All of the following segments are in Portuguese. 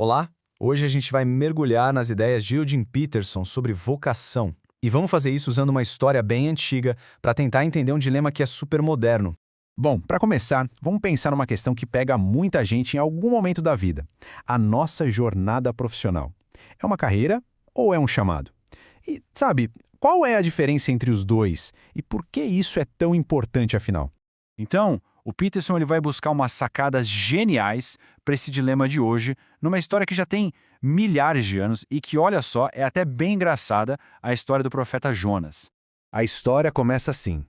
Olá! Hoje a gente vai mergulhar nas ideias de Eugene Peterson sobre vocação. E vamos fazer isso usando uma história bem antiga para tentar entender um dilema que é super moderno. Bom, para começar, vamos pensar numa questão que pega muita gente em algum momento da vida. A nossa jornada profissional. É uma carreira ou é um chamado? E, sabe, qual é a diferença entre os dois? E por que isso é tão importante, afinal? Então, o Peterson ele vai buscar umas sacadas geniais para esse dilema de hoje, numa história que já tem milhares de anos e que, olha só, é até bem engraçada, a história do profeta Jonas. A história começa assim.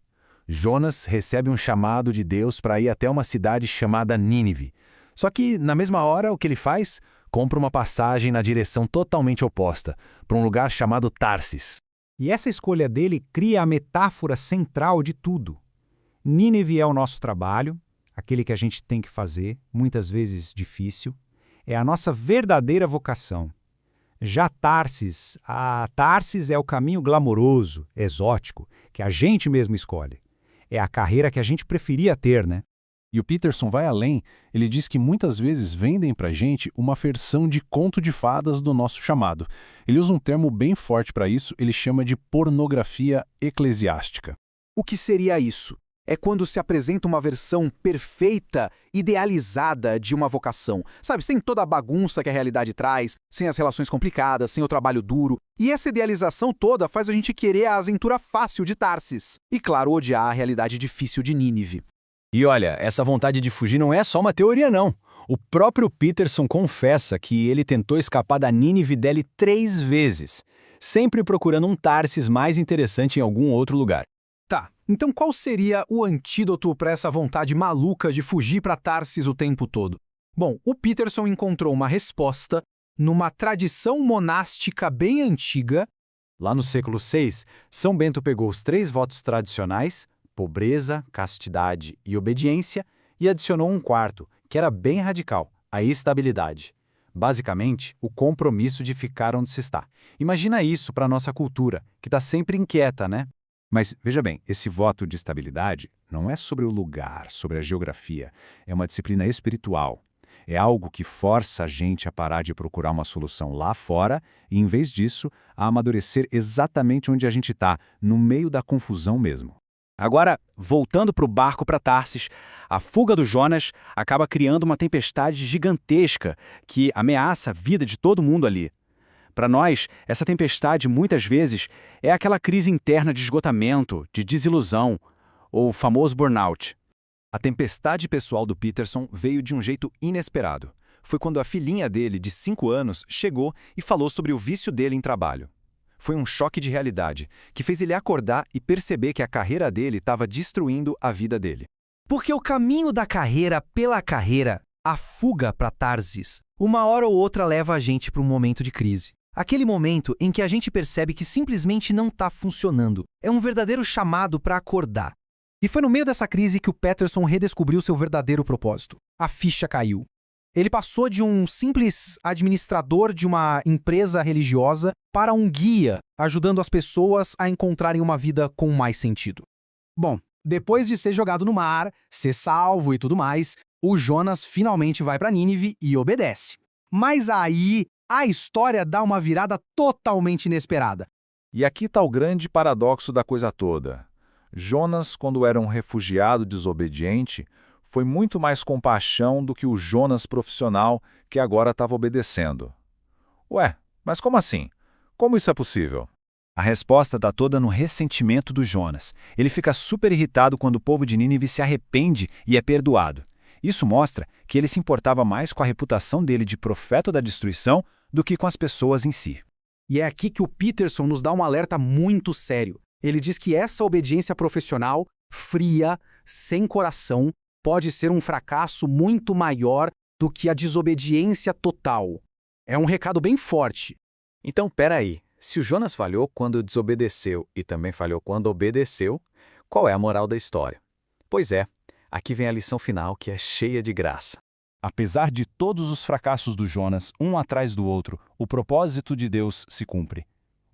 Jonas recebe um chamado de Deus para ir até uma cidade chamada Nínive. Só que, na mesma hora, o que ele faz? Compra uma passagem na direção totalmente oposta, para um lugar chamado Tarsis. E essa escolha dele cria a metáfora central de tudo. Nínive é o nosso trabalho, aquele que a gente tem que fazer, muitas vezes difícil. É a nossa verdadeira vocação. Já Tarsis é o caminho glamouroso, exótico, que a gente mesmo escolhe. É a carreira que a gente preferia ter, né? E o Peterson vai além, ele diz que muitas vezes vendem pra gente uma versão de conto de fadas do nosso chamado. Ele usa um termo bem forte para isso, ele chama de pornografia eclesiástica. O que seria isso? É quando se apresenta uma versão perfeita, idealizada de uma vocação. Sabe, sem toda a bagunça que a realidade traz, sem as relações complicadas, sem o trabalho duro. E essa idealização toda faz a gente querer a aventura fácil de Tarsis. E, claro, odiar a realidade difícil de Nínive. E olha, essa vontade de fugir não é só uma teoria, não. O próprio Peterson confessa que ele tentou escapar da Nínive dele 3 vezes, sempre procurando um Tarsis mais interessante em algum outro lugar. Tá, então qual seria o antídoto para essa vontade maluca de fugir para Tarsis o tempo todo? Bom, o Peterson encontrou uma resposta numa tradição monástica bem antiga. Lá no século VI, São Bento pegou os 3 votos tradicionais, pobreza, castidade e obediência, e adicionou um quarto, que era bem radical, a estabilidade. Basicamente, o compromisso de ficar onde se está. Imagina isso para a nossa cultura, que está sempre inquieta, né? Mas, veja bem, esse voto de estabilidade não é sobre o lugar, sobre a geografia. É uma disciplina espiritual. É algo que força a gente a parar de procurar uma solução lá fora e, em vez disso, a amadurecer exatamente onde a gente está, no meio da confusão mesmo. Agora, voltando para o barco para Tarsis, a fuga do Jonas acaba criando uma tempestade gigantesca que ameaça a vida de todo mundo ali. Para nós, essa tempestade, muitas vezes, é aquela crise interna de esgotamento, de desilusão, ou o famoso burnout. A tempestade pessoal do Peterson veio de um jeito inesperado. Foi quando a filhinha dele, de 5 anos, chegou e falou sobre o vício dele em trabalho. Foi um choque de realidade, que fez ele acordar e perceber que a carreira dele estava destruindo a vida dele. Porque o caminho da carreira pela carreira, a fuga para Tarsis, uma hora ou outra leva a gente para um momento de crise. Aquele momento em que a gente percebe que simplesmente não está funcionando. É um verdadeiro chamado para acordar. E foi no meio dessa crise que o Peterson redescobriu seu verdadeiro propósito. A ficha caiu. Ele passou de um simples administrador de uma empresa religiosa para um guia, ajudando as pessoas a encontrarem uma vida com mais sentido. Bom, depois de ser jogado no mar, ser salvo e tudo mais, o Jonas finalmente vai para Nínive e obedece. Mas aí a história dá uma virada totalmente inesperada. E aqui está o grande paradoxo da coisa toda. Jonas, quando era um refugiado desobediente, foi muito mais compaixão do que o Jonas profissional que agora estava obedecendo. Ué, mas como assim? Como isso é possível? A resposta está toda no ressentimento do Jonas. Ele fica super irritado quando o povo de Nínive se arrepende e é perdoado. Isso mostra que ele se importava mais com a reputação dele de profeta da destruição do que com as pessoas em si. E é aqui que o Peterson nos dá um alerta muito sério. Ele diz que essa obediência profissional, fria, sem coração, pode ser um fracasso muito maior do que a desobediência total. É um recado bem forte. Então, peraí, se o Jonas falhou quando desobedeceu e também falhou quando obedeceu, qual é a moral da história? Pois é, aqui vem a lição final que é cheia de graça. Apesar de todos os fracassos do Jonas, um atrás do outro, o propósito de Deus se cumpre.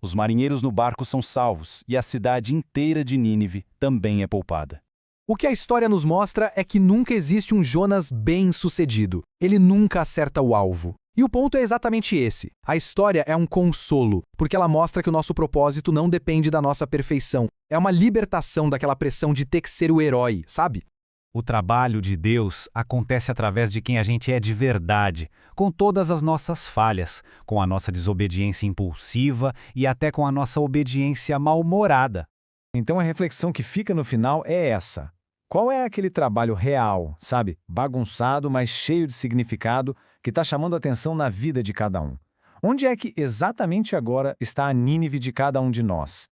Os marinheiros no barco são salvos e a cidade inteira de Nínive também é poupada. O que a história nos mostra é que nunca existe um Jonas bem-sucedido. Ele nunca acerta o alvo. E o ponto é exatamente esse. A história é um consolo, porque ela mostra que o nosso propósito não depende da nossa perfeição. É uma libertação daquela pressão de ter que ser o herói, sabe? O trabalho de Deus acontece através de quem a gente é de verdade, com todas as nossas falhas, com a nossa desobediência impulsiva e até com a nossa obediência mal-humorada. Então a reflexão que fica no final é essa. Qual é aquele trabalho real, sabe? Bagunçado, mas cheio de significado, que está chamando atenção na vida de cada um? Onde é que exatamente agora está a Nínive de cada um de nós?